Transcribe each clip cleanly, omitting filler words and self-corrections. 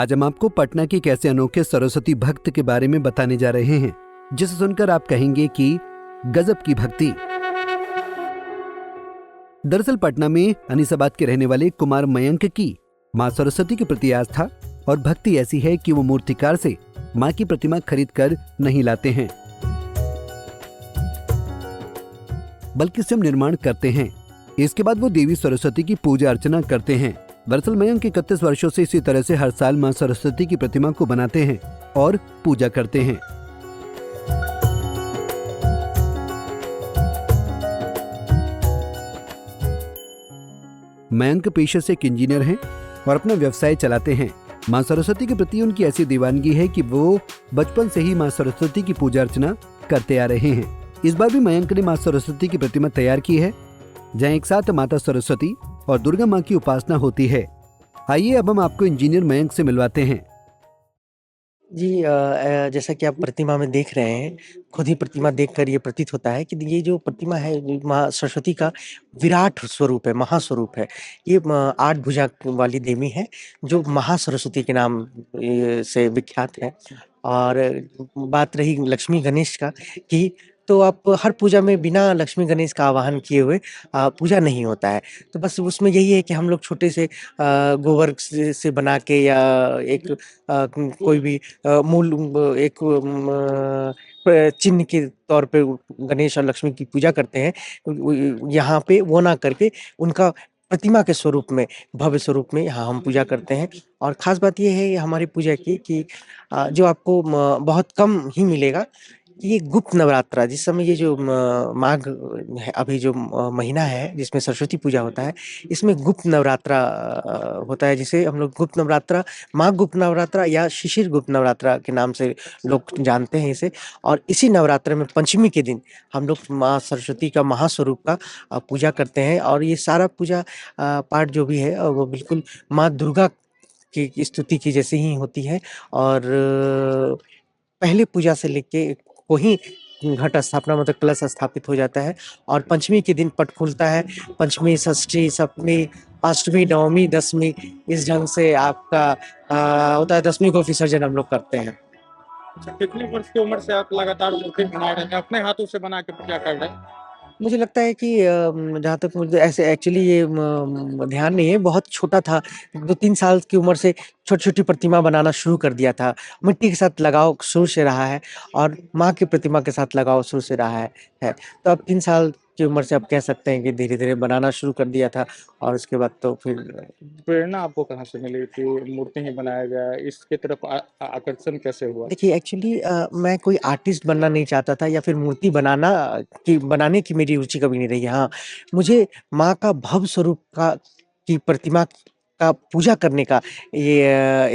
आज हम आपको पटना के एक ऐसे अनोखे सरस्वती भक्त के बारे में बताने जा रहे हैं जिसे सुनकर आप कहेंगे कि गजब की भक्ति। दरअसल पटना में अनीसाबाद के रहने वाले कुमार मयंक की मां सरस्वती के प्रति आस्था और भक्ति ऐसी है कि वो मूर्तिकार से मां की प्रतिमा खरीद कर नहीं लाते हैं, बल्कि स्वयं निर्माण करते हैं। इसके बाद वो देवी सरस्वती की पूजा अर्चना करते हैं। दरअसल मयंक 31 वर्षों से इसी तरह से हर साल मां सरस्वती की प्रतिमा को बनाते हैं और पूजा करते हैं। मयंक पेशे से एक इंजीनियर हैं और अपना व्यवसाय चलाते हैं। मां सरस्वती के प्रति उनकी ऐसी दीवानगी है कि वो बचपन से ही मां सरस्वती की पूजा अर्चना करते आ रहे हैं। इस बार भी मयंक ने मां सरस्वती की प्रतिमा तैयार की है, जहां एक साथ माता सरस्वती और दुर्गा मां की उपासना होती है। आइए अब हम आपको इंजीनियर मयंक से मिलवाते हैं। जी जैसा कि आप प्रतिमा में देख रहे हैं, खुद ही प्रतिमा देखकर ये प्रतीत होता है कि ये जो प्रतिमा है, ये माँ सरस्वती का विराट स्वरूप है, महास्वरूप है। ये 8 भुजा वाली देवी है, जो महासरस्वती के नाम से विख्यात है। और बात रही लक्ष्मी गणेश का कि तो आप हर पूजा में बिना लक्ष्मी गणेश का आवाहन किए हुए पूजा नहीं होता है। तो बस उसमें यही है कि हम लोग छोटे से गोबर से बना के या एक कोई भी मूल एक चिन्ह के तौर पे गणेश और लक्ष्मी की पूजा करते हैं। यहाँ पे वो ना करके उनका प्रतिमा के स्वरूप में, भव्य स्वरूप में यहाँ हम पूजा करते हैं। और खास बात ये है हमारी पूजा की कि जो आपको बहुत कम ही मिलेगा, ये गुप्त नवरात्रा जिस समय ये जो माघ है, अभी जो महीना है जिसमें सरस्वती पूजा होता है, इसमें गुप्त नवरात्रा होता है, जिसे हम लोग गुप्त नवरात्रा, माघ गुप्त नवरात्रा या शिशिर गुप्त नवरात्रा के नाम से लोग जानते हैं इसे। और इसी नवरात्र में पंचमी के दिन हम लोग माँ सरस्वती का महास्वरूप का पूजा करते हैं। और ये सारा पूजा पाठ जो भी है वो बिल्कुल माँ दुर्गा की स्तुति की जैसे ही होती है। और पहले पूजा से लेके वहीं घट स्थापना मतलब कलश स्थापित हो जाता है। और पंचमी के दिन पट खुलता है। पंचमी, षष्ठी, सप्तमी, अष्टमी, नवमी, दसवीं, इस ढंग से आपका होता है। 10वीं को विसर्जन हम लोग करते हैं। अच्छा, कितने वर्ष की उम्र से आप लगातार मूर्ति बना रहे हैं, अपने हाथों से बना के पूजा कर रहे हैं? मुझे लगता है कि जहाँ तक मुझे ऐसे एक्चुअली ये ध्यान नहीं है, बहुत छोटा था, 2-3 साल की उम्र से छोटी-छोटी प्रतिमा बनाना शुरू कर दिया था। मिट्टी के साथ लगाव शुरू से रहा है और माँ की प्रतिमा के साथ लगाव शुरू से रहा है। तो अब 3 साल की उम्र से आप कह सकते हैं कि धीरे-धीरे बनाना शुरू कर दिया था। और उसके बाद तो फिर प्रेरणा आपको कहाँ से मिली कि मूर्ति ही बनाया जाए? इसकी तरफ आकर्षण कैसे हुआ? देखिए एक्चुअली मैं कोई आर्टिस्ट बनना नहीं चाहता था या फिर मूर्ति बनाने की मेरी रुचि कभी नहीं रही। हाँ, मुझे माँ का भव्य स्वरूप की प्रतिमा का पूजा करने का ये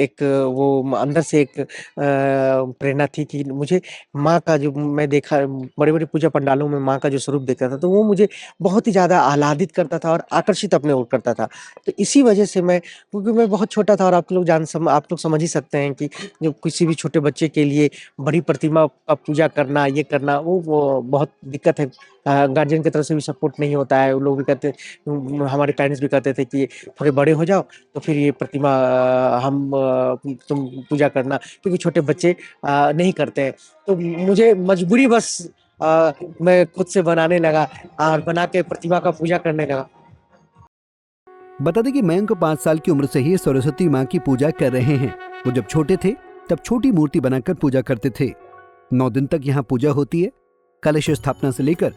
एक वो अंदर से एक प्रेरणा थी कि मुझे माँ का जो मैं देखा बड़े-बड़े पूजा पंडालों में माँ का जो स्वरूप देखता था, तो वो मुझे बहुत ही ज़्यादा आह्लादित करता था और आकर्षित अपने ओर करता था। तो इसी वजह से क्योंकि मैं बहुत छोटा था और आप लोग समझ ही सकते हैं कि जो किसी भी छोटे बच्चे के लिए बड़ी प्रतिमा का पूजा करना, ये करना वो बहुत दिक्कत है। गार्जियन की तरफ से भी सपोर्ट नहीं होता है। वो लोग भी कहते, हमारे पेरेंट्स भी कहते थे कि थोड़े बड़े हो जाओ तो फिर ये प्रतिमा तुम पूजा करना, क्योंकि छोटे बच्चे नहीं करते हैं। तो मुझे मजबूरी बस मैं खुद से बनाने लगा और बना के प्रतिमा का पूजा करने लगा। बता दें कि मयंक 5 साल की उम्र से ही सरस्वती मां की पूजा कर रहे हैं। वो जब छोटे थे तब छोटी मूर्ति बनाकर पूजा करते थे। 9 दिन तक यहाँ पूजा होती है। कलश स्थापना से लेकर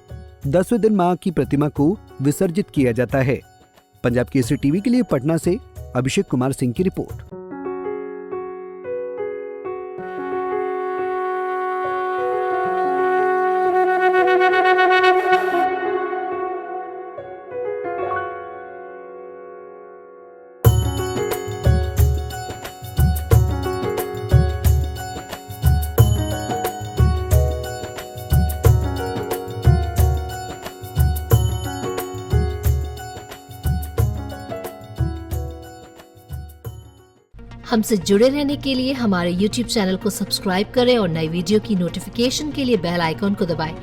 10वें दिन मां की प्रतिमा को विसर्जित किया जाता है। पंजाब केसरी टीवी के लिए पटना से अभिषेक कुमार सिंह की रिपोर्ट। हमसे जुड़े रहने के लिए हमारे YouTube चैनल को सब्सक्राइब करें और नई वीडियो की नोटिफिकेशन के लिए बेल आइकॉन को दबाएं।